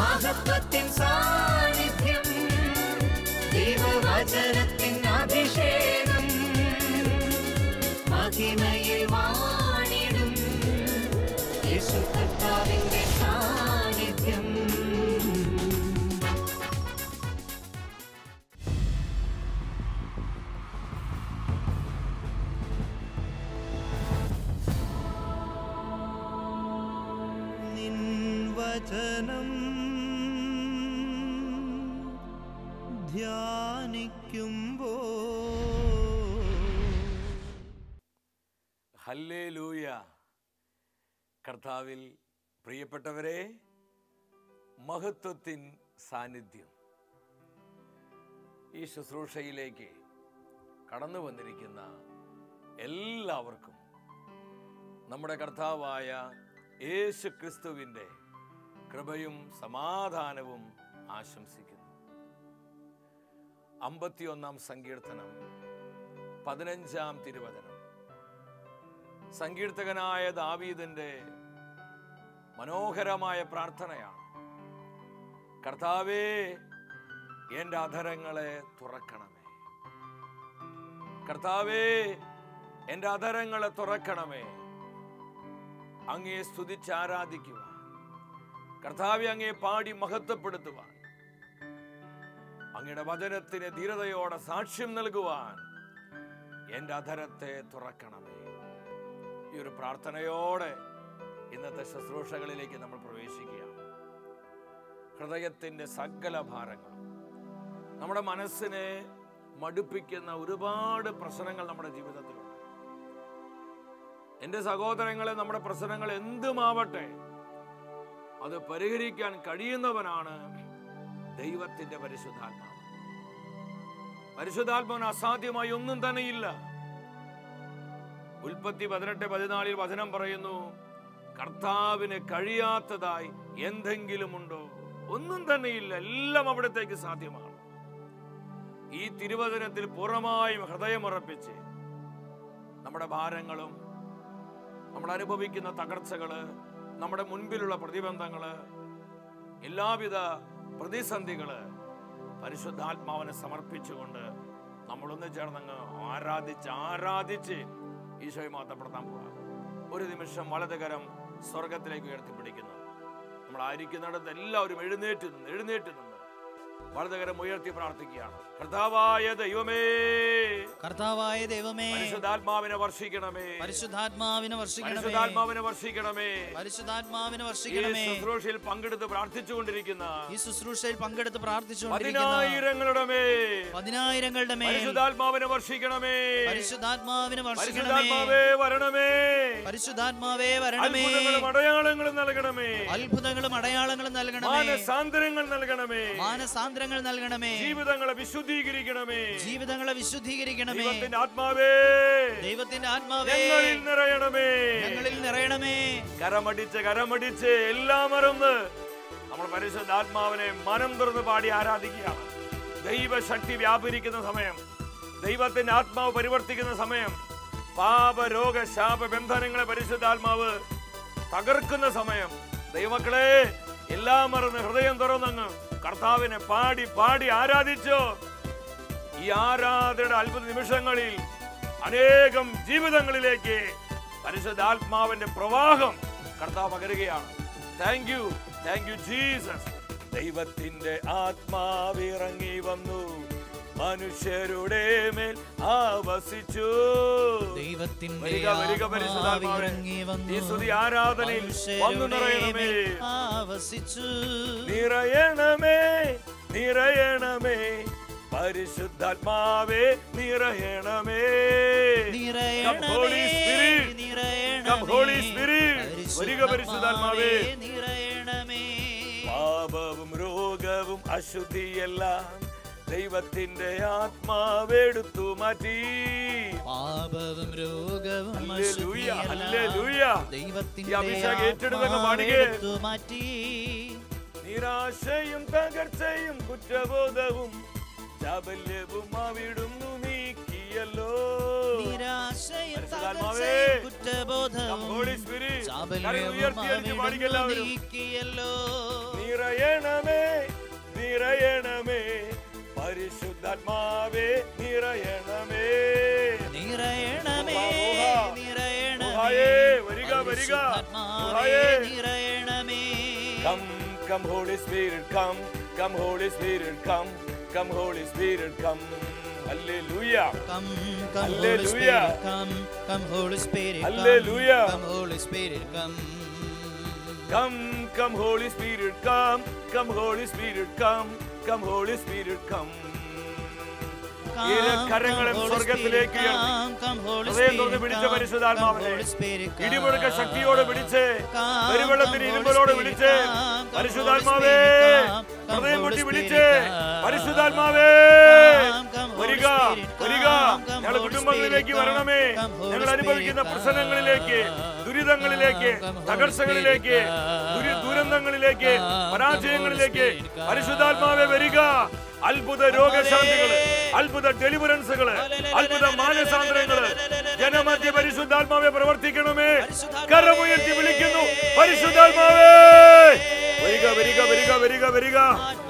മഹത്വത്തിൻ സാന്നിധ്യം, ദൈവവചനത്തിൻ അഭിഷേകം, മഹിമയിൽ വാണിടും യേശു കർത്താവിന്റെ സാന്നിധ്യം. നിൻ വചനം ധ്യാനിക്കുമ്പോൾ ഹല്ലേലൂയ. കർത്താവിൽ പ്രിയപ്പെട്ടവരെ, മഹത്വത്തിൻ സാന്നിധ്യം ഈ ശുശ്രൂഷയിലേക്ക് കടന്നു വന്നിരിക്കുന്ന എല്ലാവർക്കും നമ്മുടെ കർത്താവായ യേശു ക്രിസ്തുവിൻ്റെ കൃപയും സമാധാനവും ആശംസിക്കുന്നു. 51 സങ്കീർത്തനം 15 തിരുവചനം. സങ്കീർത്തകനായ ദാവീദിന്റെ മനോഹരമായ പ്രാർത്ഥനയാണ്. കർത്താവേ, എൻ്റെ അധരങ്ങളെ തുറക്കണമേ. കർത്താവേ, എൻ്റെ അധരങ്ങളെ തുറക്കണമേ. അങ്ങയെ സ്തുതിച്ച് ആരാധിക്കുവാൻ, കർത്താവെ അങ്ങയെ പാടി മഹത്വപ്പെടുത്തുവാൻ, അങ്ങയുടെ വചനത്തിന് ധീരതയോടെ സാക്ഷ്യം നൽകുവാൻ എൻ്റെ അധരത്തെ തുറക്കണമേ. ഈ ഒരു പ്രാർത്ഥനയോടെ ഇന്നത്തെ ശുശ്രൂഷകളിലേക്ക് നമ്മൾ പ്രവേശിക്കുകയാണ്. ഹൃദയത്തിൻ്റെ സകല ഭാരങ്ങളും, നമ്മുടെ മനസ്സിനെ മടുപ്പിക്കുന്ന ഒരുപാട് പ്രശ്നങ്ങൾ നമ്മുടെ ജീവിതത്തിലുണ്ട്. എൻ്റെ സഹോദരങ്ങളെ, നമ്മുടെ പ്രശ്നങ്ങൾ എന്തുമാവട്ടെ, അത് പരിഹരിക്കാൻ കഴിയുന്നവനാണ് ദൈവത്തിൻ്റെ പരിശുദ്ധാത്മാവ്. പരിശുദ്ധാത്മാവിന് അസാധ്യമായി ഒന്നും തന്നെയില്ല. ഉൽപ്പത്തി 18:14 വചനം പറയുന്നു, കർത്താവിന് കഴിയാത്തതായി എന്തെങ്കിലും ഉണ്ടോ? ഒന്നും തന്നെയില്ല. എല്ലാം അവിടത്തേക്ക് സാധ്യമാണ്. ഈ തിരുവചനത്തിൽ പൂർണ്ണമായും ഹൃദയമുറപ്പിച്ച് നമ്മുടെ ഭാരങ്ങളും, നമ്മൾ അനുഭവിക്കുന്ന തകർച്ചകള്, നമ്മുടെ മുൻപിലുള്ള പ്രതിബന്ധങ്ങള്, എല്ലാവിധ പ്രതിസന്ധികള് പരിശുദ്ധാത്മാവിനെ സമർപ്പിച്ചുകൊണ്ട് നമ്മളൊന്ന് ചേർന്നങ്ങ് ആരാധിച്ച് ഈശോയെ മഹത്വപ്പെടുത്താൻ പോകാം. ഒരു നിമിഷം വലതുകരം സ്വർഗത്തിലേക്ക് ഉയർത്തിപ്പിടിക്കുന്നു. നമ്മളായിരിക്കുന്നിടത്ത് എല്ലാവരും എഴുന്നേറ്റ് നിന്ന് വലതുകരം ഉയർത്തി പ്രാർത്ഥിക്കുകയാണ്. കർത്താവായ ദൈവമേ, പരിശുദ്ധാത്മാവിനെ വർഷിക്കണമേ, പരിശുദ്ധാത്മാവിനെ വർഷിക്കണമേ, ശുശ്രൂഷയിൽ പങ്കെടുത്ത് പ്രാർത്ഥിച്ചുകൊണ്ടിരിക്കുന്ന പതിനായിരങ്ങളുടെ മേൽ പരിശുദ്ധാത്മാവിനെ വർഷിക്കണമേ, പരിശുദ്ധാത്മാവേ വരണമേ, അടയാളങ്ങളും നൽകണമേ, മാനസാന്തരങ്ങൾ നൽകണമേ, ജീവിതങ്ങളെ വിശുദ്ധീകരിക്കണമേ, ദൈവത്തിന്റെ ആത്മാവേ ഞങ്ങളിൽ നിറയണമേ. കരമടിച്ച് എല്ലാം മറന്ന് നമ്മൾ പരിശുദ്ധാത്മാവിനെ മനം തുറന്ന് പാടി ആരാധിക്കുകയാണ്. ദൈവശക്തി വ്യാപരിക്കുന്ന സമയം, ദൈവത്തിന്റെ ആത്മാവ് പരിവർത്തിക്കുന്ന സമയം, പാപ രോഗ ശാപ ബന്ധനങ്ങളെ പരിശുദ്ധാത്മാവ് തകർക്കുന്ന സമയം. ദൈവമക്കളെ, എല്ലാം മറന്ന് ഹൃദയം തുറന്നങ്ങ് കർത്താവിനെ പാടി ആരാധിച്ചോ. ഈ ആരാധനയുടെ അത്ഭുത നിമിഷങ്ങളിൽ അനേകം ജീവിതങ്ങളിലേക്ക് പരിശുദ്ധാത്മാവിന്റെ പ്രവാഹം കർത്താവ് പകരുകയാണ്. Thank you Jesus. ദൈവത്തിന്റെ ആത്മാവിറങ്ങി വന്നു, മനുഷ്യരുടെ മേൽ ആവസിച്ചു. ഈ സ്തുതി ആരാധനയിൽ വന്നു നിറയണമേ, നിറയണമേ പരിശുദ്ധാത്മാവേ, നിറയണമേ. വരിക പരിശുദ്ധാത്മാവേ. പാപവും രോഗവും അശുദ്ധിയെല്ലാം ദൈവത്തിന്റെ ആത്മാവെടുത്തു മാറ്റി. പാപവും രോഗവും മാറ്റി. നിരാശയും തകർച്ചയും കുറ്റബോധവും ചാബല്യവും അവിടുന്നു നീക്കിയല്ലോ. നിരാശയും കുറ്റബോധവും നീക്കിയല്ലോ. നിറയണമേ നിറയണമേ പരിശുദ്ധാത്മാവേ നിറയണമേ നിറയണമേ ഊഹായേ, വരിക വരിക ഊഹായേ. നിറയണമേ. Come, come Holy Spirit, come, come Holy Spirit, come, come Holy Spirit, come. Hallelujah. Come, come Holy Hallelujah. Spirit, come, come Holy Spirit, come, Hallelujah. come Holy Spirit, come. Come, come Holy Spirit, come, come Holy Spirit, come, come Holy Spirit, come. കരങ്ങളും സ്വർഗത്തിലേക്ക് ഹൃദയം തുറന്ന് പിടിച്ച പരിശുദ്ധാത്മാവിനെ ഇടിമുഴക്ക ശക്തിയോട് പിടിച്ച് പെരുവെള്ളത്തിന് ഇരുമ്പലോട് വിളിച്ച് പരിശുദ്ധാത്മാവേ ഹൃദയം പൊട്ടി വിളിച്ച് പരിശുദ്ധാത്മാവേ വരിക വരിക, ഞങ്ങളുടെ കുടുംബങ്ങളിലേക്ക് വരണമേ. ഞങ്ങൾ അനുഭവിക്കുന്ന പ്രശ്നങ്ങളിലേക്ക്, ദുരിതങ്ങളിലേക്ക്, തകർച്ചകളിലേക്ക്, ദുരന്തങ്ങളിലേക്ക്, പരാജയങ്ങളിലേക്ക് പരിശുദ്ധാത്മാവേ വരിക. അത്ഭുത രോഗശാന്തികള്, അത്ഭുത ഡെലിവറൻസുകള്, അത്ഭുത മാനസാന്തരങ്ങള് ജനമധ്യ പരിശുദ്ധാത്മാവെ പ്രവർത്തിക്കണമേ. കരമുയർത്തി വിളിക്കുന്നു പരിശുദ്ധാത്മാവേ വരിക വരിക വരിക വരിക വരിക.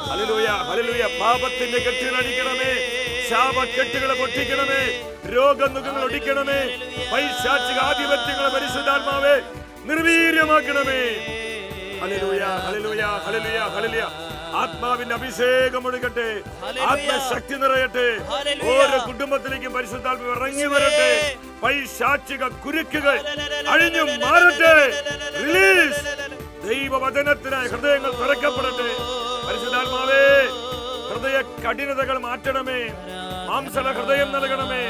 Hallelujah hallelujah. പാപത്തിന്റെ കെട്ടുകൾ അടിക്കണമേ, ശാപക്കെട്ടുകളെ പൊട്ടിക്കണമേ, രോഗമുഖങ്ങൾ ഒടിക്കണമേ, പൈശാചിക ആധിപത്യങ്ങളെ പരിശുദ്ധാത്മാവെ നിർവീര്യമാക്കണമേ. ഹല്ലേലൂയ ഹല്ലേലൂയ ഹല്ലേലൂയ ഹല്ലേലൂയ. ആത്മാവിന്റെ അഭിഷേകം ഒഴുകട്ടെ, ആത്മശക്തി നിറയട്ടെ, ഓരോ കുടുംബത്തിലേക്കും പരിശുദ്ധാത്മാവ് ഇറങ്ങി വരട്ടെ. പൈശാചിക കുരുക്കുകൾ അഴിഞ്ഞു മാറട്ടെ. റിലീസ്. ദൈവവചനത്തിനായി ഹൃദയങ്ങൾ തുറക്കപ്പെടട്ടെ. പരിശുദ്ധാത്മാവേ ഹൃദയ കഠിനതകൾ മാറ്റണമേ, മാംസള ഹൃദയം നൽകണമേ.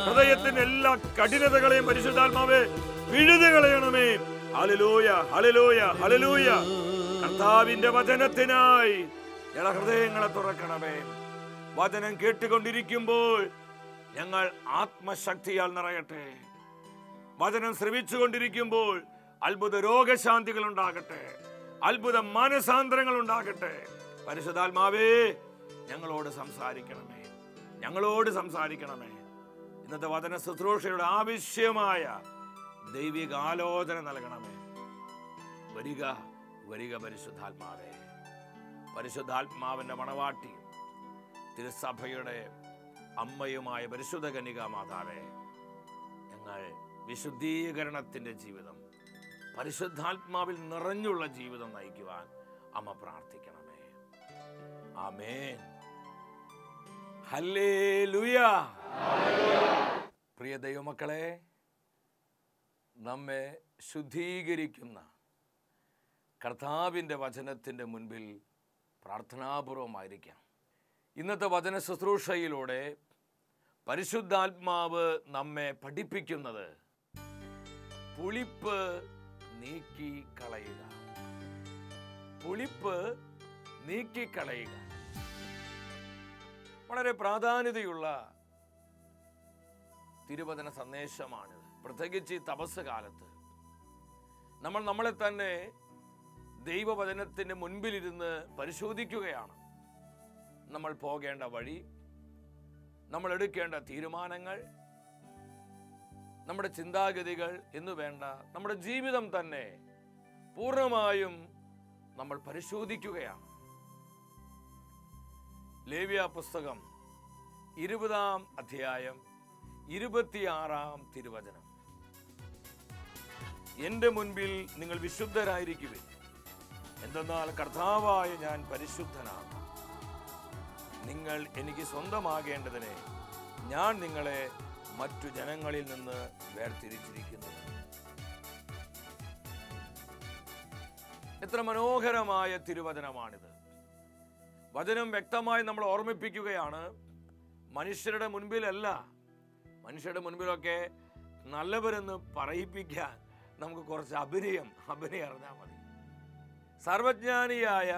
ഹൃദയത്തിന്റെ എല്ലാ കഠിനതകളെയും പരിശുദ്ധാത്മാവേ പിഴുതു കളയണമേ. ഹല്ലേലൂയ ഹല്ലേലൂയ ഹല്ലേലൂയ. കർത്താവിന്റെ വചനത്തിനായി ഞങ്ങളുടെ ഹൃദയങ്ങളെ തുറക്കണമേ. വചനം കേട്ടുകൊണ്ടിരിക്കുമ്പോൾ ഞങ്ങൾ ആത്മശക്തിയാൽ നിറയട്ടെ. വചനം ശ്രവിച്ചുകൊണ്ടിരിക്കുമ്പോൾ അത്ഭുത രോഗശാന്തികൾ ഉണ്ടാകട്ടെ, അത്ഭുത മാനസാന്തരങ്ങൾ ഉണ്ടാകട്ടെ. പരിശുദ്ധാത്മാവേ ഞങ്ങളോട് സംസാരിക്കണമേ, ഞങ്ങളോട് സംസാരിക്കണമേ. ഇന്നത്തെ വചന ശുശ്രൂഷയുടെ ആവശ്യമായ ദൈവിക ആലോചന നൽകണമേ. വരിക വരിക പരിശുദ്ധാത്മാവേ. പരിശുദ്ധാത്മാവിന്റെ മണവാട്ടി തിരുസഭയുടെ അമ്മയുമായ പരിശുദ്ധ കന്യകാ മാതാവേ, ഞങ്ങൾ വിശുദ്ധീകരണത്തിന്റെ ജീവിതം, പരിശുദ്ധാത്മാവിൽ നിറഞ്ഞുള്ള ജീവിതം നയിക്കുവാൻ അമ്മ പ്രാർത്ഥിക്കണമേ. ആമേൻ. ഹല്ലേലൂയ. പ്രിയ ദൈവമക്കളെ, നമ്മെ ശുദ്ധീകരിക്കുന്ന കർത്താവിൻ്റെ വചനത്തിൻ്റെ മുൻപിൽ പ്രാർത്ഥനാപൂർവമായിരിക്കാം. ഇന്നത്തെ വചന ശുശ്രൂഷയിലൂടെ പരിശുദ്ധാത്മാവ് നമ്മെ പഠിപ്പിക്കുന്നത് പുളിപ്പ് നീക്കിക്കളയുക. പുളിപ്പ് നീക്കിക്കളയുക. വളരെ പ്രാധാന്യതയുള്ള തിരുവചന സന്ദേശമാണിത്. പ്രത്യേകിച്ച് ഈ തപസ് കാലത്ത് നമ്മൾ നമ്മളെ തന്നെ ദൈവവചനത്തിൻ്റെ മുൻപിലിരുന്ന് പരിശോധിക്കുകയാണ്. നമ്മൾ പോകേണ്ട വഴി, നമ്മൾ എടുക്കേണ്ട തീരുമാനങ്ങൾ, നമ്മുടെ ചിന്താഗതികൾ എന്നു വേണ്ട നമ്മുടെ ജീവിതം തന്നെ പൂർണ്ണമായും നമ്മൾ പരിശോധിക്കുകയാണ്. ലേവ്യ പുസ്തകം 20-ാം അധ്യായം 26-ാം തിരുവചനം. എന്റെ മുൻപിൽ നിങ്ങൾ വിശുദ്ധരായിരിക്കുവിൻ, എന്തെന്നാൽ കർത്താവായ ഞാൻ പരിശുദ്ധനാണ്. നിങ്ങൾ എനിക്ക് സ്വന്തമാകേണ്ടതിന് ഞാൻ നിങ്ങളെ മറ്റു ജനങ്ങളിൽ നിന്ന് വേർതിരിച്ചിരിക്കുന്നു. എത്ര മനോഹരമായ തിരുവചനമാണിത്. വചനം വ്യക്തമായി നമ്മൾ ഓർമ്മിപ്പിക്കുകയാണ്, മനുഷ്യരുടെ മുൻപിലല്ല, മനുഷ്യരുടെ മുൻപിലൊക്കെ നല്ലവരെന്ന് പറയിപ്പിക്കാൻ നമുക്ക് കുറച്ച് അഭിനയം അറിഞ്ഞാൽ മതി. സർവജ്ഞാനിയായ,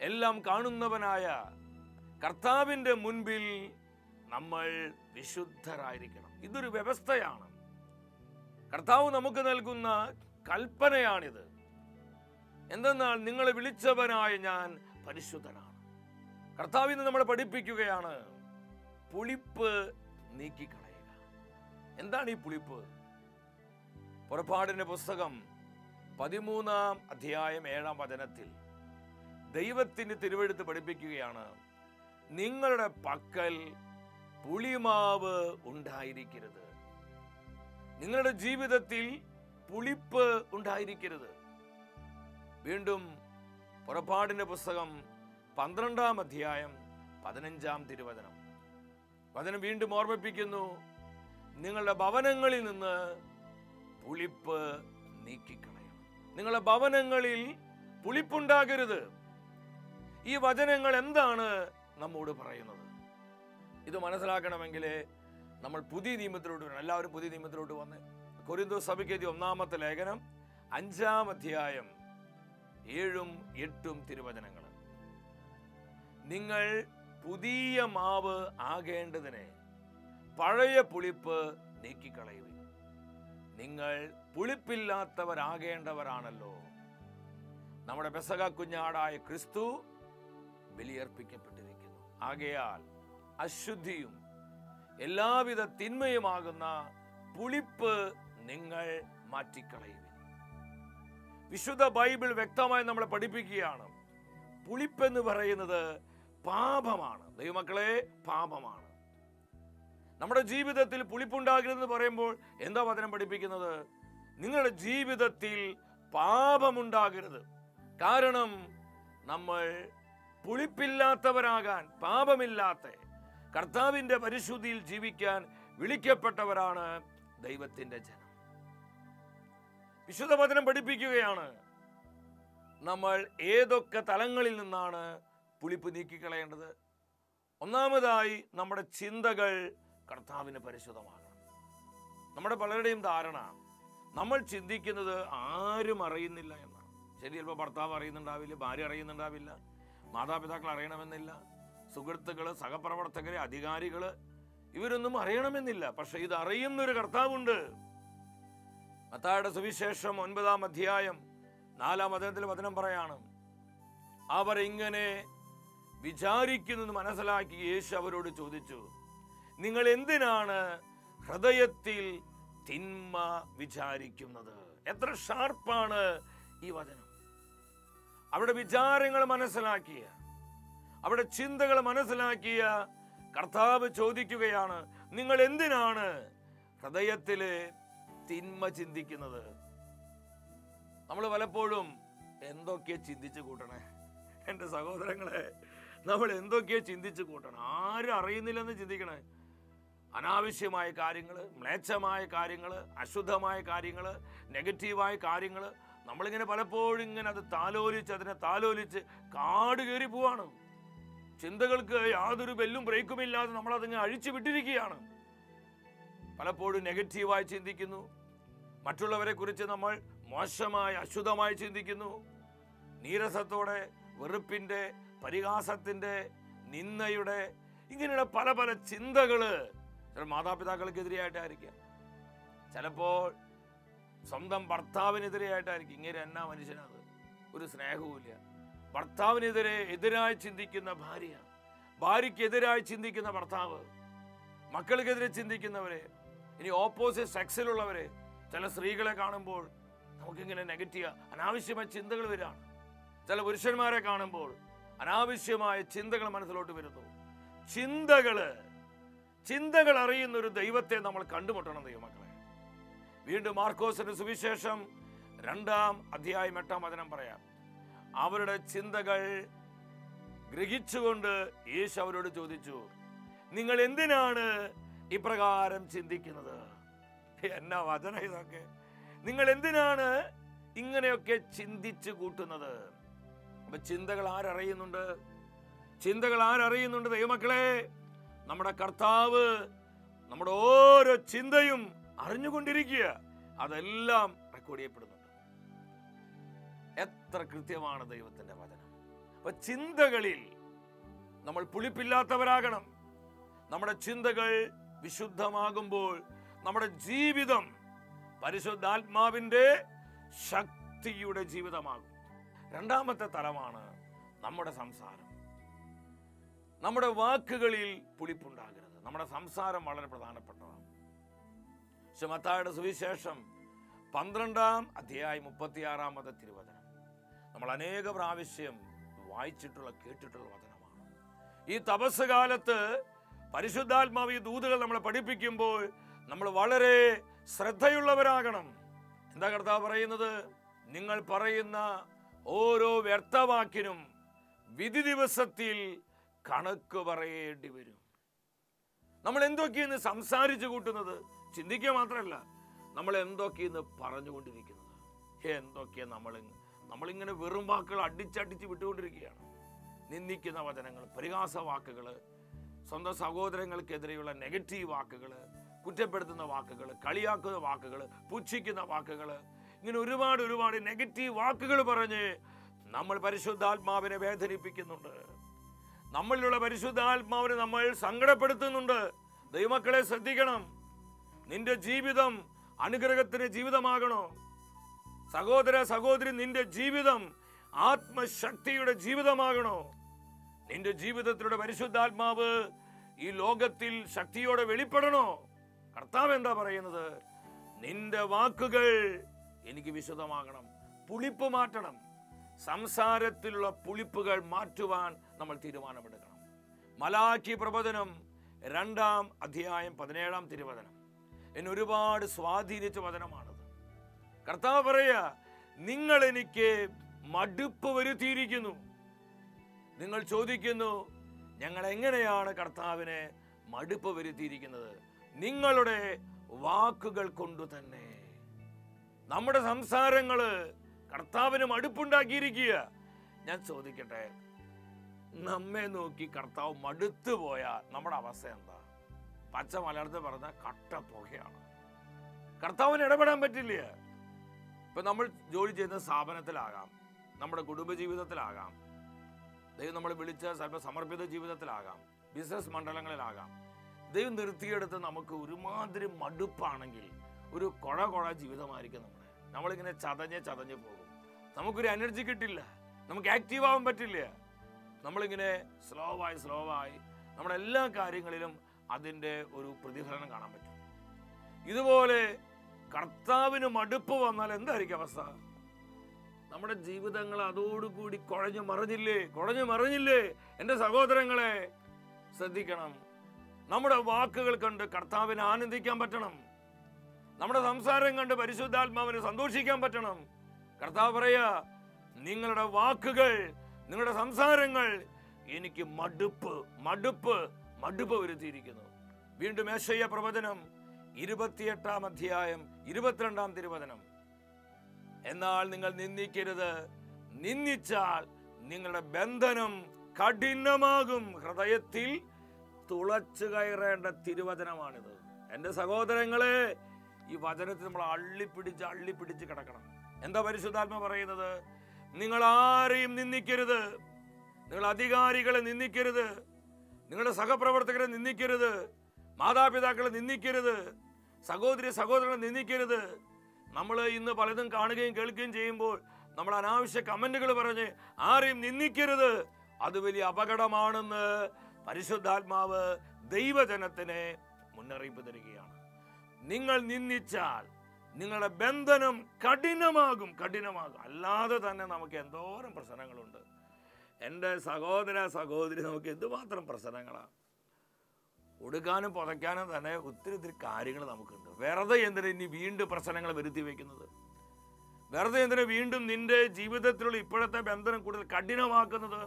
എല്ലാം കാണുന്നവനായ കർത്താവിൻ്റെ മുൻപിൽ നമ്മൾ വിശുദ്ധരായിരിക്കണം. ഇതൊരു വ്യവസ്ഥയാണ്. കർത്താവ് നമുക്ക് നൽകുന്ന കൽപ്പനയാണിത്. എന്തെന്നാൽ നിങ്ങളെ വിളിച്ചവനായ ഞാൻ പരിശുദ്ധനാണ്. കർത്താവ് ഇന്ന് നമ്മളെ പഠിപ്പിക്കുകയാണ്, പുളിപ്പ് നീക്കിക്കളയുക. എന്താണ് ഈ പുളിപ്പ്? പുറപ്പാടിന്റെ പുസ്തകം 13-ാം അധ്യായം 7-ാം വചനത്തിൽ ദൈവത്തിന്റെ തിരുവെഴുത്ത് പഠിപ്പിക്കുകയാണ്, നിങ്ങളുടെ പക്കൽ പുളിമാവ് ഉണ്ടായിരിക്കരുത്. നിങ്ങളുടെ ജീവിതത്തിൽ പുളിപ്പ് ഉണ്ടായിരിക്കരുത്. വീണ്ടും പുറപ്പാടിന്റെ പുസ്തകം 12-ാം അധ്യായം 15-ാം തിരുവചനം. വചനം വീണ്ടും ഓർമ്മിപ്പിക്കുന്നു, നിങ്ങളുടെ ഭവനങ്ങളിൽ നിന്ന് പുളിപ്പ് നീക്കിക്കളയണം. നിങ്ങളുടെ ഭവനങ്ങളിൽ പുളിപ്പുണ്ടാകരുത്. ഈ വചനങ്ങൾ എന്താണ് നമ്മോട് പറയുന്നത്? ഇത് മനസ്സിലാക്കണമെങ്കിൽ നമ്മൾ പുതിയ നിയമത്തിലോട്ട് വരണം. എല്ലാവരും പുതിയ നിയമത്തിലോട്ട് വന്ന് കൊരിന്തോസ് സഭയ്ക്ക് എഴുതിയ 1-ാമത്തെ ലേഖനം 5-ാം അധ്യായം 7-ഉം 8-ഉം തിരുവചനങ്ങൾ. നിങ്ങൾ പുതിയ മാവ് ആകേണ്ടതിന് പഴയ പുളിപ്പ് നീക്കിക്കളയുവിൻ. നിങ്ങൾ പുളിപ്പില്ലാത്തവരാകേണ്ടവരാണല്ലോ. നമ്മുടെ പെസഹ കുഞ്ഞാടായ ക്രിസ്തു ബലിയർപ്പിക്കപ്പെട്ടിരിക്കുന്നു. ആകയാൽ അശുദ്ധിയും എല്ലാവിധ തിന്മയുമാകുന്ന പുളിപ്പ് നിങ്ങൾ മാറ്റിക്കളയുവിൻ. വിശുദ്ധ ബൈബിൾ വ്യക്തമായി നമ്മളെ പഠിപ്പിക്കുകയാണ്, പുളിപ്പെന്ന് പറയുന്നത് പാപമാണ്. ദൈവമക്കളെ, പാപമാണ്. നമ്മുടെ ജീവിതത്തിൽ പുളിപ്പുണ്ടാകരുതെന്ന് പറയുമ്പോൾ എന്താ വചനം പഠിപ്പിക്കുന്നത്? നിങ്ങളുടെ ജീവിതത്തിൽ പാപമുണ്ടാകരുത്. കാരണം നമ്മൾ പുളിപ്പില്ലാത്തവരാകാൻ, പാപമില്ലാത്ത കർത്താവിന്റെ പരിശുദ്ധിയിൽ ജീവിക്കാൻ വിളിക്കപ്പെട്ടവരാണ് ദൈവത്തിന്റെ ജനം. വിശുദ്ധ വചനം പഠിപ്പിക്കുകയാണ്, നമ്മൾ ഏതൊക്കെ തലങ്ങളിൽ നിന്നാണ് പുളിപ്പ് നീക്കിക്കളയേണ്ടത്. ഒന്നാമതായി, നമ്മുടെ ചിന്തകൾ കർത്താവിന് പരിശുദ്ധമാകണം. നമ്മുടെ പലരുടെയും ധാരണ, നമ്മൾ ചിന്തിക്കുന്നത് ആരും അറിയുന്നില്ല എന്നാണ്. ശരി, ചിലപ്പോൾ ഭർത്താവ് അറിയുന്നുണ്ടാവില്ല, ഭാര്യ അറിയുന്നുണ്ടാവില്ല, മാതാപിതാക്കൾ അറിയണമെന്നില്ല, സുഹൃത്തുക്കള്, സഹപ്രവർത്തകര്, അധികാരികള്, ഇവരൊന്നും അറിയണമെന്നില്ല. പക്ഷെ ഇത് അറിയുന്നൊരു കർത്താവുണ്ട്. മത്തായിയുടെ സുവിശേഷം 9-ാം അധ്യായം 4-ാം വചനത്തിൽ വചനം പറയാണ്, അവർ ഇങ്ങനെ വിചാരിക്കുന്നത് മനസ്സിലാക്കി യേശു അവരോട് ചോദിച്ചു, നിങ്ങൾ എന്തിനാണ് ഹൃദയത്തിൽ തിന്മ വിചാരിക്കുന്നത്? എത്ര ഷാർപ്പാണ് ഈ വചനം! അവിടെ വിചാരങ്ങൾ മനസ്സിലാക്കിയ, അവിടെ ചിന്തകൾ മനസ്സിലാക്കിയ കർത്താവ് ചോദിക്കുകയാണ്, നിങ്ങൾ എന്തിനാണ് ഹൃദയത്തില് തിന്മ ചിന്തിക്കുന്നത്? നമ്മൾ പലപ്പോഴും എന്തൊക്കെ ചിന്തിച്ചു കൂട്ടണേ എൻ്റെ സഹോദരങ്ങളെ, നമ്മൾ എന്തൊക്കെ ചിന്തിച്ചു കൂട്ടണം. ആരും അറിയുന്നില്ലെന്ന് ചിന്തിക്കണേ. അനാവശ്യമായ കാര്യങ്ങൾ, മ്ലേച്ഛമായ കാര്യങ്ങൾ, അശുദ്ധമായ കാര്യങ്ങൾ, നെഗറ്റീവായ കാര്യങ്ങൾ, നമ്മളിങ്ങനെ പലപ്പോഴും ഇങ്ങനെ അതിനെ താലോലിച്ച് കാട് കയറി പോവാണ്. ചിന്തകൾക്ക് യാതൊരു ബെല്ലും ബ്രേക്കുമില്ലാതെ നമ്മളതിങ്ങനെ അഴിച്ചു വിട്ടിരിക്കുകയാണ്. പലപ്പോഴും നെഗറ്റീവായി ചിന്തിക്കുന്നു. മറ്റുള്ളവരെ കുറിച്ച് നമ്മൾ മോശമായി, അശുദ്ധമായി ചിന്തിക്കുന്നു. നീരസത്തോടെ, വെറുപ്പിന്റെ, പരിഹാസത്തിന്റെ, നിന്ദയുടെ, ഇങ്ങനെയുള്ള പല പല ചിന്തകള് ചില മാതാപിതാക്കൾക്കെതിരെയായിട്ടായിരിക്കാം, ചിലപ്പോൾ സ്വന്തം ഭർത്താവിനെതിരെയായിട്ടായിരിക്കും. ഇങ്ങനെ എന്നാ മനുഷ്യനത്, ഒരു സ്നേഹവുമില്ല. എതിരായി ചിന്തിക്കുന്ന ഭാര്യ, ഭാര്യയ്ക്കെതിരായി ചിന്തിക്കുന്ന ഭർത്താവ്, മക്കൾക്കെതിരെ ചിന്തിക്കുന്നവരെ, ഇനി ഓപ്പോസിറ്റ് സെക്സിലുള്ളവരെ, ചില സ്ത്രീകളെ കാണുമ്പോൾ നമുക്കിങ്ങനെ നെഗറ്റീവ് അനാവശ്യമായ ചിന്തകൾ വരികയാണ്. ചില പുരുഷന്മാരെ കാണുമ്പോൾ അനാവശ്യമായ ചിന്തകൾ മനസ്സിലോട്ട് വരുന്നു. ചിന്തകൾ അറിയുന്ന ഒരു ദൈവത്തെ നമ്മൾ കണ്ടുമുട്ടണം ദൈവമക്കളെ. വീണ്ടും മാർക്കോസിന്റെ സുവിശേഷം 2-ാം അധ്യായം 8-ാം വചനം പറയാം, അവരുടെ ചിന്തകൾ ഗ്രഹിച്ചുകൊണ്ട് യേശു അവരോട് ചോദിച്ചു, നിങ്ങൾ എന്തിനാണ് ഇപ്രകാരം ചിന്തിക്കുന്നത്? എന്നാ വചന ഇതൊക്കെ! നിങ്ങൾ എന്തിനാണ് ഇങ്ങനെയൊക്കെ ചിന്തിച്ചു കൂട്ടുന്നത്? അപ്പൊ ചിന്തകൾ ആരറിയുന്നുണ്ട്? ദൈവമക്കളെ, നമ്മുടെ കർത്താവ് നമ്മുടെ ഓരോ ചിന്തയും അറിഞ്ഞുകൊണ്ടിരിക്കുക. അതെല്ലാം റെക്കോർഡ് ചെയ്യപ്പെടുന്നുണ്ട്. എത്ര കൃത്യമാണ് ദൈവത്തിന്റെ വചനം! അപ്പൊ ചിന്തകളിൽ നമ്മൾ പുളിപ്പില്ലാത്തവരാകണം. നമ്മുടെ ചിന്തകൾ വിശുദ്ധമാകുമ്പോൾ നമ്മുടെ ജീവിതം പരിശുദ്ധാത്മാവിന്റെ ശക്തിയുടെ ജീവിതമാകും. രണ്ടാമത്തെ തലമാണ് നമ്മുടെ സംസാരം. നമ്മുടെ വാക്കുകളിൽ പുളിപ്പുണ്ടാകരുത്. നമ്മുടെ സംസാരം വളരെ പ്രധാനപ്പെട്ടതാണ്. മത്തായിയുടെ സുവിശേഷം 12-ാം അധ്യായം 36-ാമത്തെ തിരുവചനം നമ്മൾ അനേക പ്രാവശ്യം വായിച്ചിട്ടുള്ള കേട്ടിട്ടുള്ള വചനമാണ്. ഈ തപസ് കാലത്ത് പരിശുദ്ധാത്മാവ് ഈ ദൂതുകൾ നമ്മളെ പഠിപ്പിക്കുമ്പോൾ നമ്മൾ വളരെ ശ്രദ്ധയുള്ളവരാകണം. എന്താ കർത്താവ് പറയുന്നത്? നിങ്ങൾ പറയുന്ന ഓരോ വ്യർത്ഥവാക്കിനും വിധി ദിവസത്തിൽ കണക്ക് പറയേണ്ടി വരും. നമ്മൾ എന്തൊക്കെയെന്ന് സംസാരിച്ചു കൂട്ടുന്നത് ചിന്തിക്കുക മാത്രമല്ല, നമ്മൾ എന്തൊക്കെയെന്ന് പറഞ്ഞുകൊണ്ടിരിക്കുന്നത്. എന്തൊക്കെയാ നമ്മളിങ്ങനെ വെറും വാക്കുകൾ അടിച്ചടിച്ച് വിട്ടുകൊണ്ടിരിക്കുകയാണ്. നിന്ദിക്കുന്ന വചനങ്ങൾ, പരിഹാസ വാക്കുകൾ, സ്വന്തം സഹോദരങ്ങൾക്കെതിരെയുള്ള നെഗറ്റീവ് വാക്കുകൾ, കുറ്റപ്പെടുത്തുന്ന വാക്കുകൾ, കളിയാക്കുന്ന വാക്കുകൾ, പുച്ഛിക്കുന്ന വാക്കുകൾ, ഇങ്ങനെ ഒരുപാട് നെഗറ്റീവ് വാക്കുകൾ പറഞ്ഞ് നമ്മൾ പരിശുദ്ധാത്മാവിനെ വേദനിപ്പിക്കുന്നുണ്ട്. നമ്മളിലുള്ള പരിശുദ്ധാത്മാവിനെ നമ്മൾ സങ്കടപ്പെടുത്തുന്നുണ്ട്. ദൈവമക്കളെ ശ്രദ്ധിക്കണം. നിന്റെ ജീവിതം അനുഗ്രഹത്തിന് ജീവിതമാകണോ? സഹോദര സഹോദരി, നിന്റെ ജീവിതം ആത്മശക്തിയുടെ ജീവിതമാകണോ? നിന്റെ ജീവിതത്തിലൂടെ പരിശുദ്ധാത്മാവ് ഈ ലോകത്തിൽ ശക്തിയോടെ വെളിപ്പെടണോ? കർത്താവ് എന്താ പറയുന്നത്? നിന്റെ വാക്കുകൾ എനിക്ക് വിശുദ്ധമാകണം. പുളിപ്പ് മാറ്റണം. സംസാരത്തിലുള്ള പുളിപ്പുകൾ മാറ്റുവാൻ നമ്മൾ തീരുമാനമെടുക്കണം. മലാക്കി പ്രവചനം 2-ാം അധ്യായം 17-ാം തിരുവചനം എന്നെ ഒരുപാട് സ്വാധീനിച്ച വചനമാണത്. കർത്താവ് പറയുക, നിങ്ങൾ എനിക്ക് മടുപ്പ് വരുത്തിയിരിക്കുന്നു. നിങ്ങൾ ചോദിക്കുന്നു, ഞങ്ങൾ എങ്ങനെയാണ് കർത്താവിനെ മടുപ്പ് വരുത്തിയിരിക്കുന്നത്? നിങ്ങളുടെ വാക്കുകൾ കൊണ്ടു തന്നെ. നമ്മുടെ സംസാരങ്ങള് കർത്താവിന് മടുപ്പുണ്ടാക്കിയിരിക്കുക. ഞാൻ ചോദിക്കട്ടെ, നമ്മെ നോക്കി കർത്താവ് മടുത്തു പോയാൽ നമ്മുടെ അവസ്ഥ എന്താ? പച്ച മലയാളത്തിൽ പറഞ്ഞ കട്ട പുകയാണ്. കർത്താവിന് ഇടപെടാൻ പറ്റില്ല. ഇപ്പൊ നമ്മൾ ജോലി ചെയ്യുന്ന സ്ഥാപനത്തിലാകാം, നമ്മുടെ കുടുംബജീവിതത്തിലാകാം, ദൈവം നമ്മളെ വിളിച്ച സമർപ്പിത ജീവിതത്തിലാകാം, ബിസിനസ് മണ്ഡലങ്ങളിലാകാം. ദൈവം നിർത്തിയെടുത്ത് നമുക്ക് ഒരുമാതിരി മടുപ്പാണെങ്കിൽ ഒരു കുഴ ജീവിതമായിരിക്കും നമ്മളിങ്ങനെ ചതഞ്ഞ് പോകും. നമുക്കൊരു എനർജി കിട്ടില്ല, നമുക്ക് ആക്റ്റീവ് ആവാൻ പറ്റില്ല. നമ്മളിങ്ങനെ സ്ലോവായി നമ്മുടെ എല്ലാ കാര്യങ്ങളിലും അതിൻ്റെ ഒരു പ്രതിഫലനം കാണാൻ പറ്റും. ഇതുപോലെ കർത്താവിന് മടുപ്പ് വന്നാൽ എന്തായിരിക്കും അവസ്ഥ? നമ്മുടെ ജീവിതങ്ങൾ അതോടുകൂടി കുഴഞ്ഞു മറിഞ്ഞില്ലേ? എൻ്റെ സഹോദരങ്ങളെ ശ്രദ്ധിക്കണം. നമ്മുടെ വാക്കുകൾ കണ്ട് കർത്താവിനെ ആനന്ദിക്കാൻ പറ്റണം. നമ്മുടെ സംസാരം കണ്ട് പരിശുദ്ധാത്മാവിനെ സന്തോഷിക്കാൻ പറ്റണം. കർത്താവ് പറയാ, നിങ്ങളുടെ വാക്കുകൾ, നിങ്ങളുടെ സംസാരങ്ങൾ എനിക്ക് മടുപ്പ് വരുത്തിയിരിക്കുന്നു. വീണ്ടും യെശയ്യാ പ്രവചനം 28-ാം അധ്യായം 22-ാം തിരുവചനം. എന്നാൽ നിങ്ങൾ നിന്ദിക്കരുത്, നിന്ദിച്ചാൽ നിങ്ങളുടെ ബന്ധനം കഠിനമാകും. ഹൃദയത്തിൽ തുളച്ചു കയറേണ്ട തിരുവചനമാണിത്. എൻ്റെ സഹോദരങ്ങളെ, ഈ വചനത്തിൽ നമ്മൾ അള്ളിപ്പിടിച്ച് കിടക്കണം. എന്താ പരിശുദ്ധാത്മ പറയുന്നത്? നിങ്ങൾ ആരെയും നിന്ദിക്കരുത്, നിങ്ങൾ അധികാരികളെ നിന്ദിക്കരുത്, നിങ്ങളുടെ സഹപ്രവർത്തകരെ നിന്ദിക്കരുത്, മാതാപിതാക്കളെ നിന്ദിക്കരുത്, സഹോദരങ്ങളെ നിന്ദിക്കരുത്. നമ്മൾ ഇന്ന് പലതും കാണുകയും കേൾക്കുകയും ചെയ്യുമ്പോൾ നമ്മൾ അനാവശ്യ കമന്റുകൾ പറഞ്ഞ് ആരെയും നിന്ദിക്കരുത്. അത് വലിയ അപകടമാണെന്ന് പരിശുദ്ധാത്മാവ് ദൈവജനത്തിന് മുന്നറിയിപ്പ് തരികയാണ്. നിങ്ങൾ നിന്ദിച്ചാൽ നിങ്ങളുടെ ബന്ധനം കഠിനമാകും. അല്ലാതെ തന്നെ നമുക്ക് എന്തോരം പ്രശ്നങ്ങളുണ്ട്. എൻ്റെ സഹോദരി, നമുക്ക് എന്തുമാത്രം പ്രശ്നങ്ങളാണ്. കൊടുക്കാനും പുതയ്ക്കാനും തന്നെ ഒത്തിരി കാര്യങ്ങൾ നമുക്കുണ്ട്. വെറുതെ എന്തിനാ ഇനി വീണ്ടും പ്രശ്നങ്ങൾ വരുത്തി വയ്ക്കുന്നത്? വെറുതെ എന്തിനാ വീണ്ടും നിന്റെ ജീവിതത്തിലുള്ള ഇപ്പോഴത്തെ ബന്ധനം കൂടുതൽ കഠിനമാക്കുന്നത്?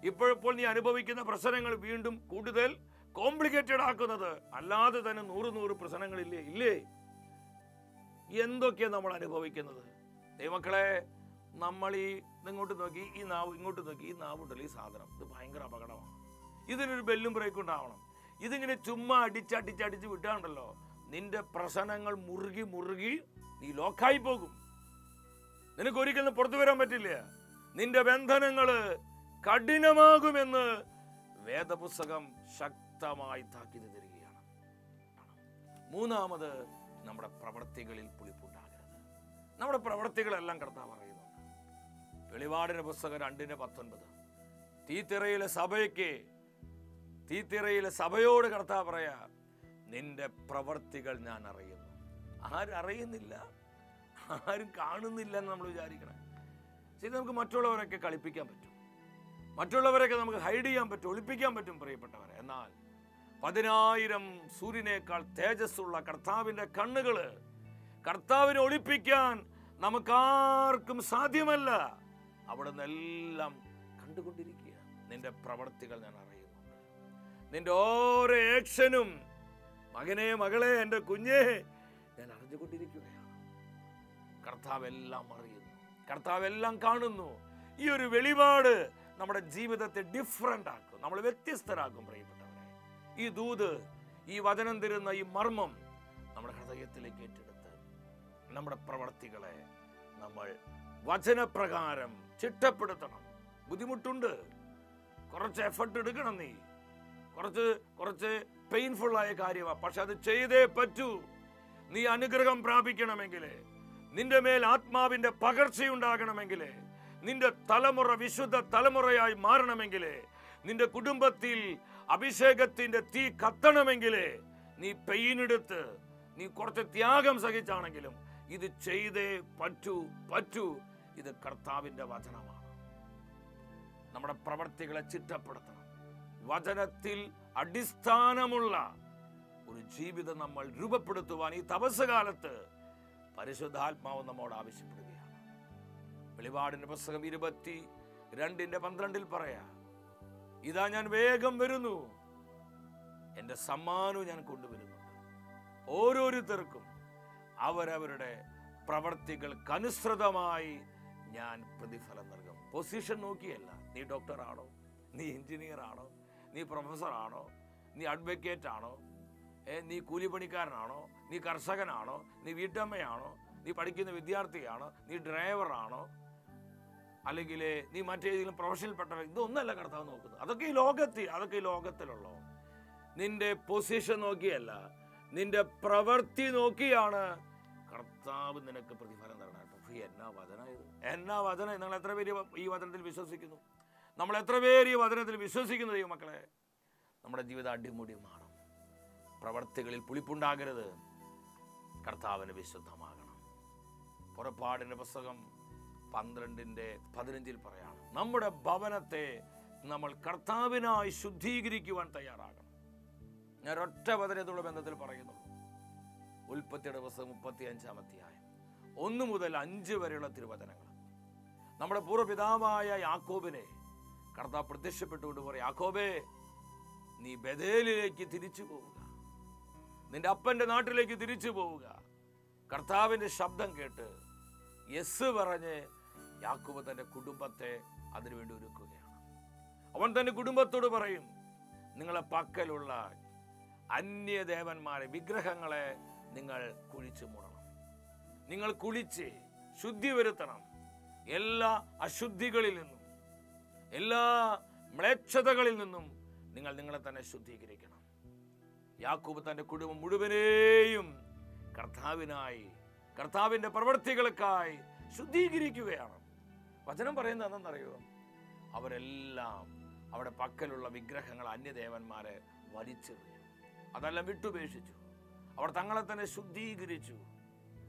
ഇപ്പോൾ നീ അനുഭവിക്കുന്ന പ്രശ്നങ്ങൾ വീണ്ടും കൂടുതൽ കോംപ്ലിക്കേറ്റഡ് ആക്കുന്നത്? അല്ലാതെ തന്നെ 100 പ്രശ്നങ്ങളില്ലേ? എന്തൊക്കെയാണ് നമ്മൾ അനുഭവിക്കുന്നത്? ദൈവമക്കളെ, നമ്മൾ ഇങ്ങോട്ട് നോക്കി, ഈ നാവുണ്ടല്ലോ, ഈ സാധനം, ഇത് ഭയങ്കര അപകടമാണ്. ഇതിനൊരു ബെല്ലും ബ്രേക്കും ഉണ്ടാവണം. ഇതിങ്ങനെ ചുമ്മാ അടിച്ചടിച്ച് വിട്ടാണ്ടല്ലോ, നിന്റെ പ്രശ്നങ്ങൾ മുറുകി നീ ലോക്കായി പോകും. നിനക്ക് ഒരിക്കലും പുറത്തു വരാൻ പറ്റില്ല. നിന്റെ ബന്ധനങ്ങള് കഠിനമാകുമെന്ന് വേദപുസ്തകം ശക്തമായി താക്കീത് തരികയാണ്. മൂന്നാമത്, നമ്മുടെ പ്രവൃത്തികളിൽ പുളിപ്പുണ്ടാകരുത്. നമ്മുടെ പ്രവൃത്തികളെല്ലാം കർത്താവ് പറയുന്നുണ്ട്. വെളിപാടിന്റെ പുസ്തകം 2:19 തീത്തിറയിലെ സഭയോട് കർത്താവ് പറയാ, നിന്റെ പ്രവൃത്തികൾ ഞാൻ അറിയുന്നു. ആരും അറിയുന്നില്ല, ആരും കാണുന്നില്ല എന്ന് നമ്മൾ വിചാരിക്കണം. ശരി, നമുക്ക് മറ്റുള്ളവരൊക്കെ കളിപ്പിക്കാൻ പറ്റും, മറ്റുള്ളവരൊക്കെ നമുക്ക് ഹൈഡ് ചെയ്യാൻ പറ്റും, ഒളിപ്പിക്കാൻ പറ്റും പ്രിയപ്പെട്ടവരെ. എന്നാൽ 10,000 സൂര്യനേക്കാൾ തേജസ്സുള്ള കർത്താവിൻ്റെ കണ്ണുകള് കർത്താവിനെ ഒളിപ്പിക്കാൻ നമുക്കാർക്കും സാധ്യമല്ല. അവിടെ നിന്നെല്ലാം കണ്ടുകൊണ്ടിരിക്കുക. നിന്റെ പ്രവർത്തികൾ ഞാൻ അറിയുന്നുണ്ട്. നിന്റെ ഓരോ ആക്ഷനും മകനെ, മകളെ, എൻ്റെ കുഞ്ഞെ, ഞാൻ അറിഞ്ഞുകൊണ്ടിരിക്കുകയാണ്. കർത്താവ് എല്ലാം അറിയുന്നു, കർത്താവ് എല്ലാം കാണുന്നു. ഈ ഒരു വെളിപാട് നമ്മുടെ ജീവിതത്തെ ഡിഫറൻ്റ് ആക്കും, നമ്മൾ വ്യത്യസ്തരാക്കും പ്രിയപ്പെട്ടവരെ. ഈ ദൂത്, ഈ വചനം തരുന്ന ഈ മർമ്മം നമ്മുടെ ഹൃദയത്തിലേക്ക് ഏറ്റെടുത്ത് നമ്മുടെ പ്രവർത്തികളെ നമ്മൾ വചനപ്രകാരം ചിട്ടപ്പെടുത്തണം. ബുദ്ധിമുട്ടുണ്ട്, കുറച്ച് എഫർട്ട് എടുക്കണം. നീ കുറച്ച് പെയിൻഫുള്ളായ കാര്യമാണ്, പക്ഷെ അത് ചെയ്തേ പറ്റൂ. നീ അനുഗ്രഹം പ്രാപിക്കണമെങ്കിൽ, നിന്റെ മേൽ ആത്മാവിന്റെ പകർച്ചയുണ്ടാകണമെങ്കിൽ, നിന്റെ തലമുറ വിശുദ്ധ തലമുറയായി മാറണമെങ്കിൽ, നിന്റെ കുടുംബത്തിൽ അഭിഷേകത്തിന്റെ തീ കത്തണമെങ്കിൽ, നീ പെയിനെടുത്ത്, നീ കുറച്ച് ത്യാഗം സഹിച്ചാണെങ്കിലും ഇത് ചെയ്തേ പറ്റൂ. ഇത് കർത്താവിന്റെ വചനമാണ്. നമ്മുടെ പ്രവർത്തികളെ ചിട്ടപ്പെടുത്തണം. വചനത്തിൽ അടിസ്ഥാനമുള്ള ഒരു ജീവിതം നമ്മൾ രൂപപ്പെടുത്തുവാൻ ഈ തപസ് കാലത്ത് പരിശുദ്ധാത്മാവ് നമ്മോട് ആവശ്യപ്പെടുകയാണ്. വെളിപാടിന്റെ പുസ്തകം 22:12 പറയാ, ഇതാ ഞാൻ വേഗം വരുന്നു, എൻ്റെ സമ്മാനവും ഞാൻ കൊണ്ടുവരുന്നുണ്ട്. ഓരോരുത്തർക്കും അവരവരുടെ പ്രവർത്തികൾക്കനുസൃതമായി ഞാൻ പ്രതിഫലം നൽകും. പൊസിഷൻ നോക്കിയല്ല. നീ ഡോക്ടറാണോ, നീ എഞ്ചിനീയർ ആണോ, നീ പ്രൊഫസറാണോ, നീ അഡ്വക്കേറ്റ് ആണോ, നീ കൂലിപ്പണിക്കാരനാണോ, നീ കർഷകനാണോ, നീ വീട്ടമ്മയാണോ, നീ പഠിക്കുന്ന വിദ്യാർത്ഥിയാണോ, നീ ഡ്രൈവറാണോ, അല്ലെങ്കിൽ നീ മറ്റേതെങ്കിലും പ്രൊഫഷനിൽപ്പെട്ടവർ, ഇതൊന്നല്ല കർത്താവ് നോക്കുന്നത്. അതൊക്കെ ഈ ലോകത്തിലുള്ളോ. നിന്റെ പൊസിഷൻ നോക്കിയല്ല, നിന്റെ പ്രവൃത്തി നോക്കിയാണ് കർത്താവ് നിനക്ക് പ്രതിഫലം തരണം. എന്നാ വചനം നിങ്ങൾ എത്ര പേര് ഈ വചനത്തിൽ വിശ്വസിക്കുന്നു? നമ്മൾ എത്ര പേര് ഈ വചനത്തിൽ വിശ്വസിക്കുന്നു? ദൈവമക്കളെ, നമ്മുടെ ജീവിതം അടിമുടി മാറും. പ്രവർത്തികളിൽ പുളിപ്പുണ്ടാകരുത്, കർത്താവിന് വിശുദ്ധമാകണം. പുറപ്പാടിൻ്റെ പുസ്തകം 12:15 പറയാണ്, നമ്മുടെ ഭവനത്തെ നമ്മൾ കർത്താവിനായി ശുദ്ധീകരിക്കുവാൻ തയ്യാറാകണം. ഞാൻ ഒറ്റ വചനത്തോട് ബന്ധത്തിൽ പറയുന്നുള്ളൂ. ഉൽപ്പത്തിയുടെ പുസ്തകം 35-ാം അധ്യായം 1 മുതൽ 5 വരെയുള്ള തിരുവചനങ്ങൾ. നമ്മുടെ പൂർവ്വപിതാവായ യാക്കോബിനെ കർത്താവ് പ്രത്യക്ഷപ്പെട്ടുകൊണ്ട് പറയും, യാക്കോബേ, നീ ബേഥേലിലേക്ക് തിരിച്ചു പോവുക, നിന്റെ അപ്പൻ്റെ നാട്ടിലേക്ക് തിരിച്ചു പോവുക. കർത്താവിൻ്റെ ശബ്ദം കേട്ട് യെസ് പറഞ്ഞ് യാക്കോബ് തൻ്റെ കുടുംബത്തെ അതിനുവേണ്ടി ഒരുക്കുകയാണ്. അവൻ തൻ്റെ കുടുംബത്തോട് പറയും, നിങ്ങളെ പക്കലുള്ള അന്യദേവന്മാരെ, വിഗ്രഹങ്ങളെ നിങ്ങൾ കുഴിച്ചു മൂടണം. നിങ്ങൾ കുളിച്ച് ശുദ്ധി വരുത്തണം. എല്ലാ അശുദ്ധികളിൽ നിന്നും, എല്ലാ മ്ലേച്ഛതകളിൽ നിന്നും നിങ്ങൾ നിങ്ങളെ തന്നെ ശുദ്ധീകരിക്കണം. യാക്കോബ് തൻ്റെ കുടുംബം മുഴുവനെയും കർത്താവിനായി, കർത്താവിൻ്റെ പ്രവൃത്തികൾക്കായി ശുദ്ധീകരിക്കുകയാണ്. വചനം പറയുന്നത് എന്താണെന്നറിയോ? അവരെല്ലാം അവിടെ പക്കലുള്ള വിഗ്രഹങ്ങൾ, അന്യദേവന്മാരെ വലിച്ചെറിഞ്ഞു, അതെല്ലാം വിട്ടുപേക്ഷിച്ചു. അവർ തങ്ങളെ തന്നെ ശുദ്ധീകരിച്ചു.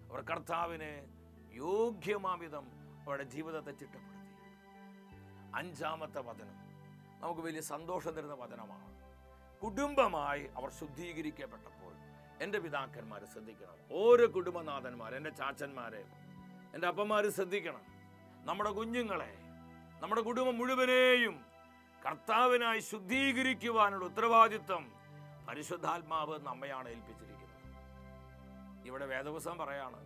അവർ കർത്താവിന് യോഗ്യമാവിധം അവരുടെ ജീവിതത്തെ ചിട്ടപ്പെടുത്തി. 5-ാമത്തെ വചനം നമുക്ക് വലിയ സന്തോഷം തരുന്ന വചനമാണ്. കുടുംബമായി അവർ ശുദ്ധീകരിക്കപ്പെട്ടപ്പോൾ എൻ്റെ പിതാക്കന്മാർ ശ്രദ്ധിക്കണം, ഓരോ കുടുംബനാഥന്മാർ, എൻ്റെ ചാച്ചന്മാരെ, എൻ്റെ അപ്പന്മാർ ശ്രദ്ധിക്കണം. നമ്മുടെ കുഞ്ഞുങ്ങളെ, നമ്മുടെ കുടുംബം മുഴുവനെയും കർത്താവിനായി ശുദ്ധീകരിക്കുവാനുള്ള ഉത്തരവാദിത്വം പരിശുദ്ധാത്മാവ് നമ്മയാണ് ഏൽപ്പിച്ചിരിക്കുന്നത്. ഇവിടെ വേദപുസ്തകം പറയാണ്,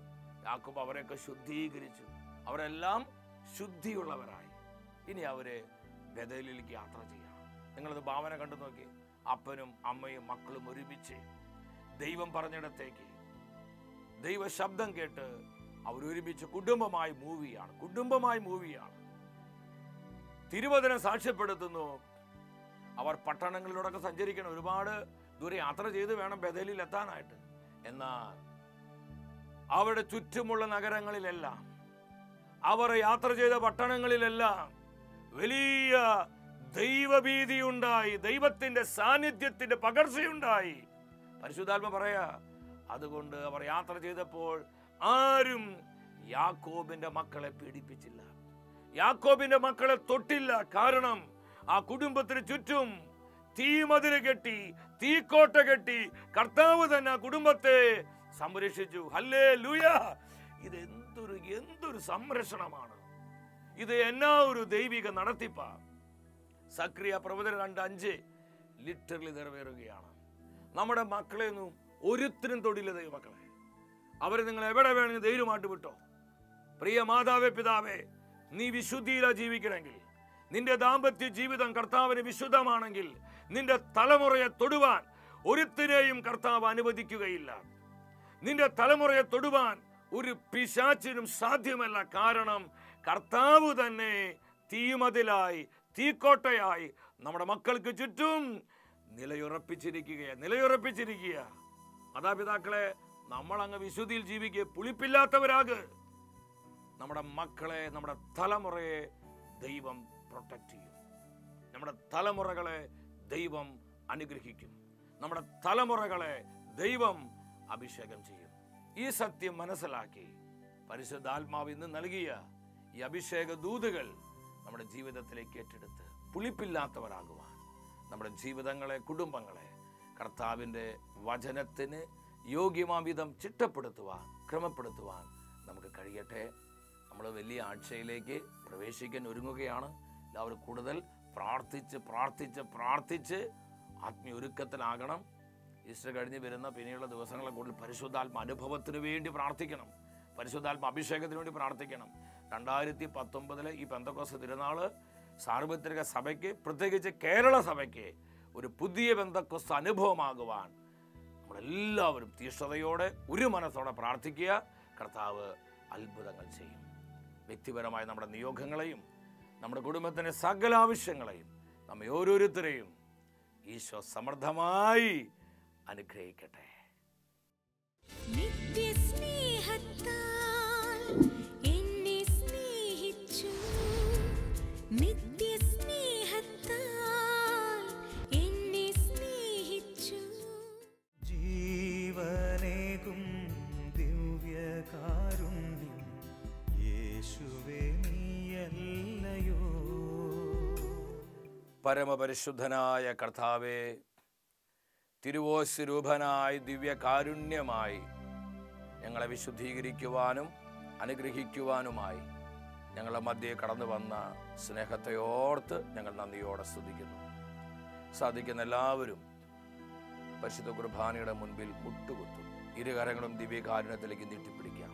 യാക്കോബ് അവരെയൊക്കെ ശുദ്ധീകരിച്ചു, അവരെല്ലാം ശുദ്ധിയുള്ളവരായി. ഇനി അവരെ ബേഥേലിലേക്ക് യാത്ര ചെയ്യണം. നിങ്ങളത് ഭാവന കണ്ടു നോക്കി. അപ്പനും അമ്മയും മക്കളും ഒരുമിച്ച് ദൈവം പറഞ്ഞിടത്തേക്ക്, ദൈവ ശബ്ദം കേട്ട് അവരൊരുമിച്ച് കുടുംബമായി മൂവിയാണ്. തിരുവചനം സാക്ഷ്യപ്പെടുത്തുന്നു, അവർ പട്ടണങ്ങളിലൂടെയൊക്കെ സഞ്ചരിക്കണം, ഒരുപാട് ദൂരെ യാത്ര ചെയ്ത് വേണം ബേഥേലിൽ എത്താനായിട്ട്. എന്നാൽ അവരുടെ ചുറ്റുമുള്ള നഗരങ്ങളിലെല്ലാം, അവർ യാത്ര ചെയ്ത പട്ടണങ്ങളിലെല്ലാം വലിയ ദൈവഭീതിയുണ്ടായി, ദൈവത്തിന്റെ സാന്നിധ്യത്തിന്റെ പകർച്ചയുണ്ടായി. പരിശുദ്ധാത്മ പറയാ, അതുകൊണ്ട് അവർ യാത്ര ചെയ്തപ്പോൾ ആരും യാക്കോബിന്റെ മക്കളെ പീഡിപ്പിച്ചില്ല, യാക്കോബിന്റെ മക്കളെ തൊട്ടില്ല. കാരണം ആ കുടുംബത്തിന് ചുറ്റും തീമതില് കെട്ടി, തീക്കോട്ട കെട്ടി കർത്താവ് തന്നെ ആ കുടുംബത്തെ സംരക്ഷിച്ചു. ഹല്ലേലൂയ! ഇത് എന്തൊരു സംരക്ഷണമാണ്! ഇത് എന്നാ ഒരു ദൈവിക നടത്തിപ്പാ. സക്രിയ പ്രവചനം 2:5 ലിറ്ററലി നിറവേറുകയാണ്. നമ്മുടെ മക്കളെയൊന്നും ഒരുത്തിനും തൊടില്ല ദൈവമക്കളെ. അവരെ നിങ്ങൾ എവിടെ വേണമെങ്കിൽ ധൈര്യമായിട്ട് വിട്ടോ. പ്രിയ മാതാവേ, പിതാവേ, നീ വിശുദ്ധിയിലാ ജീവിക്കണമെങ്കിൽ, നിന്റെ ദാമ്പത്യ ജീവിതം കർത്താവിന് വിശുദ്ധമാണെങ്കിൽ, നിന്റെ തലമുറയെ തൊടുവാൻ ഒരുത്തിനെയും കർത്താവ് അനുവദിക്കുകയില്ല. നിന്റെ തലമുറയെ തൊടുവാൻ ഒരു പിശാചിനും സാധ്യമല്ല. കാരണം കർത്താവ് തന്നെ തീമതിലായി, തീക്കോട്ടയായി നമ്മുടെ മക്കൾക്ക് ചുറ്റും നിലയുറപ്പിച്ചിരിക്കുക. മാതാപിതാക്കളെ, നമ്മൾ അങ്ങ് വിശുദ്ധിയിൽ ജീവിക്കുക, പുളിപ്പില്ലാത്തവരാക്. നമ്മുടെ മക്കളെ, നമ്മുടെ തലമുറയെ ദൈവം പ്രൊട്ടക്ട് ചെയ്യും. നമ്മുടെ തലമുറകളെ ദൈവം അനുഗ്രഹിക്കും. നമ്മുടെ തലമുറകളെ ദൈവം അഭിഷേകം ചെയ്യും. ഈ സത്യം മനസ്സിലാക്കി പരിശുദ്ധാത്മാവ് ഇന്ന് നൽകിയ ഈ അഭിഷേക ദൂതുകൾ നമ്മുടെ ജീവിതത്തിലേക്ക് ഏറ്റെടുത്ത് പുളിപ്പില്ലാത്തവരാകുവാൻ, നമ്മുടെ ജീവിതങ്ങളെ, കുടുംബങ്ങളെ കർത്താവിൻ്റെ വചനത്തിന് യോഗ്യമാം വിധം ചിട്ടപ്പെടുത്തുവാൻ, ക്രമപ്പെടുത്തുവാൻ നമുക്ക് കഴിയട്ടെ. നമ്മൾ വലിയ ആഴ്ചയിലേക്ക് പ്രവേശിക്കാൻ ഒരുങ്ങുകയാണ്. എല്ലാവരും കൂടുതൽ പ്രാർത്ഥിച്ച് ആത്മീയ ഒരുക്കത്തിലാകണം. ഈസ്റ്റർ കഴിഞ്ഞ് വരുന്ന പിന്നെയുള്ള ദിവസങ്ങളെ കൂടുതൽ പരിശുദ്ധാത്മ അനുഭവത്തിന് വേണ്ടി പ്രാർത്ഥിക്കണം. പരിശുദ്ധാത്മ അഭിഷേകത്തിന് വേണ്ടി പ്രാർത്ഥിക്കണം. 2019 ഈ പെന്തക്കോസ്ത് തിരുനാൾ സാർവത്രിക സഭയ്ക്ക്, പ്രത്യേകിച്ച് കേരള സഭയ്ക്ക് ഒരു പുതിയ പെന്തക്കോസ്ത് അനുഭവമാകുവാൻ നമ്മളെല്ലാവരും തീഷ്ണതയോടെ, ഒരു മനസ്സോടെ പ്രാർത്ഥിക്കുക. കർത്താവ് അത്ഭുതങ്ങൾ ചെയ്യും. വ്യക്തിപരമായ നമ്മുടെ നിയോഗങ്ങളെയും നമ്മുടെ കുടുംബത്തിൻ്റെ സകല ആവശ്യങ്ങളെയും നമ്മെ ഓരോരുത്തരെയും ഈശോ സമൃദ്ധമായി അനുഗ്രഹിക്കട്ടെ. ജീവനേകും ദിവ്യകാരുണ്യം യേശുവേ നീയല്ലയോ. പരമപരിശുദ്ധനായ കർത്താവേ, തിരുവോസ്വരൂപനായി ദിവ്യകാരുണ്യമായി ഞങ്ങളെ വിശുദ്ധീകരിക്കുവാനും അനുഗ്രഹിക്കുവാനുമായി ഞങ്ങളുടെ മധ്യേ കടന്നു വന്ന സ്നേഹത്തെ ഓർത്ത് ഞങ്ങൾ നന്ദിയോടെ സ്തുതിക്കുന്നു. സാധിക്കുന്ന എല്ലാവരും പരിശുദ്ധ കുർബാനയുടെ മുൻപിൽ മുട്ടുകുത്തും. ഇരുകരങ്ങളും ദിവ്യകാരുണ്യത്തിലേക്ക് നീട്ടിപ്പിടിക്കാം.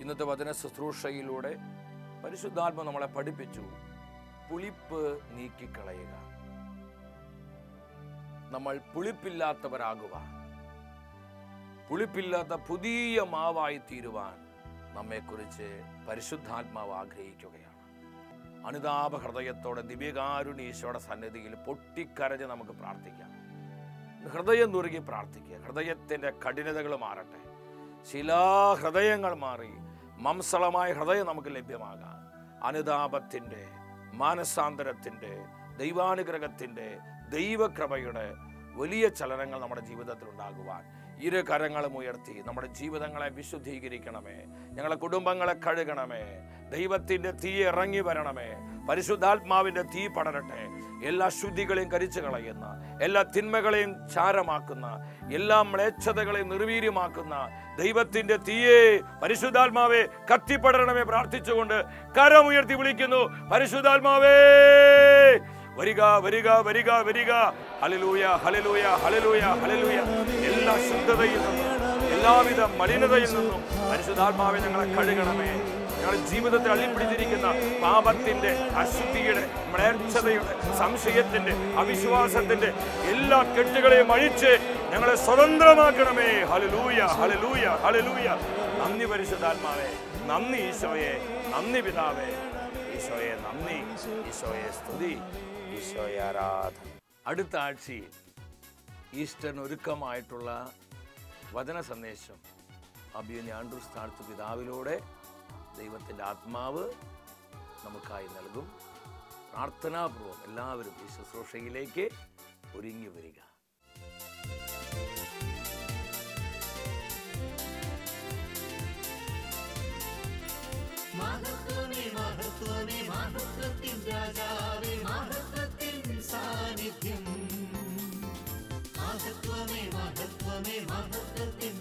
ഇന്നത്തെ വചന ശുശ്രൂഷയിലൂടെ പരിശുദ്ധാത്മ നമ്മളെ പഠിപ്പിച്ചു, പുളിപ്പ് നീക്കിക്കളയുക. നമ്മൾ പുളിപ്പില്ലാത്തവരാകുവാൻ, പുളിപ്പില്ലാത്ത പുതിയ മാവായി തീരുവാൻ നമ്മെക്കുറിച്ച് പരിശുദ്ധാത്മാവ് ആഗ്രഹിക്കുകയാണ്. അനുതാപ ഹൃദയത്തോടെ ദിവ്യകാരുണ്യ ഈശോയുടെ സന്നിധിയിൽ പൊട്ടിക്കരഞ്ഞ് നമുക്ക് പ്രാർത്ഥിക്കാം. ഹൃദയം നുറുകി പ്രാർത്ഥിക്കുക. ഹൃദയത്തിൻ്റെ കഠിനതകൾ മാറട്ടെ. ശിലാഹൃദയങ്ങൾ മാറി മംസളമായ ഹൃദയം നമുക്ക് ലഭ്യമാകാൻ, അനുതാപത്തിൻ്റെ, മാനസാന്തരത്തിൻ്റെ, ദൈവാനുഗ്രഹത്തിൻ്റെ, ദൈവകൃപയുടെ വലിയ ചലനങ്ങൾ നമ്മുടെ ജീവിതത്തിൽ ഉണ്ടാകുവാൻ ഇരു കരങ്ങളും ഉയർത്തി നമ്മുടെ ജീവിതങ്ങളെ വിശുദ്ധീകരിക്കണമേ. ഞങ്ങളെ കുടുംബങ്ങളെ കഴുകണമേ. ദൈവത്തിൻ്റെ തീ ഇറങ്ങി വരണമേ. പരിശുദ്ധാത്മാവിൻ്റെ തീ പടരട്ടെ. എല്ലാ ശുദ്ധികളെയും കരിച്ചു കളയുന്ന, എല്ലാ തിന്മകളെയും ചാരമാക്കുന്ന, എല്ലാ മ്ലേച്ഛതകളെയും നിർവീര്യമാക്കുന്ന ദൈവത്തിൻ്റെ തീയെ പരിശുദ്ധാത്മാവെ കത്തിപ്പടരണമേ. പ്രാർത്ഥിച്ചുകൊണ്ട് കരമുയർത്തി വിളിക്കുന്നു, പരിശുദ്ധാത്മാവേ വരിക, വരിക, വരിക, വരിക. ഹല്ലേലൂയ, ഹല്ലേലൂയ, ഹല്ലേലൂയ, ഹല്ലേലൂയ. എല്ലാ ശുദ്ധതയിൽ നിന്നും, എല്ലാവിധ മലിനതയിൽ നിന്നും പരിശുദ്ധാത്മാവെ ഞങ്ങളെ കഴുകണമേ. ഞങ്ങളുടെ ജീവിതത്തിൽ അള്ളിപ്പിടിച്ചിരിക്കുന്ന പാപത്തിന്റെ, അശുദ്ധിയുടെ, മ്ലേച്ഛതയുടെ, സംശയത്തിന്റെ, അവിശ്വാസത്തിന്റെ എല്ലാ കെട്ടുകളെയും അഴിച്ച് ഞങ്ങളെ സ്വതന്ത്രമാക്കണമേ. ഹല്ലേലൂയ, ഹല്ലേലൂയ, ഹല്ലേലൂയ. നന്ദി പരിശുദ്ധാത്മാവേ, നന്ദി ഈശോയെ, നന്ദി പിതാവേ. ഈശോയെ നന്ദി, ഈശോയെ സ്തുതി, ഈശോയെ ആരാധന. അടുത്ത ആഴ്ചയിൽ ഈസ്റ്ററിന് ഒരുക്കമായിട്ടുള്ള വചന സന്ദേശം അഭിയന്യ ആൻഡ്രൂസ് താഴ്ത്തു പിതാവിലൂടെ ദൈവത്തിൻ്റെ ആത്മാവ് നമുക്കായി നൽകും. പ്രാർത്ഥനാപൂർവ്വം എല്ലാവരും ഈ ശുശ്രൂഷയിലേക്ക് ഒരുങ്ങി വരിക. മഹത്വമേ, മഹത്വമേ, മഹത്വത്തിൻ രാജാവേ, ദൈവമേ മഹത്വത്തിൻ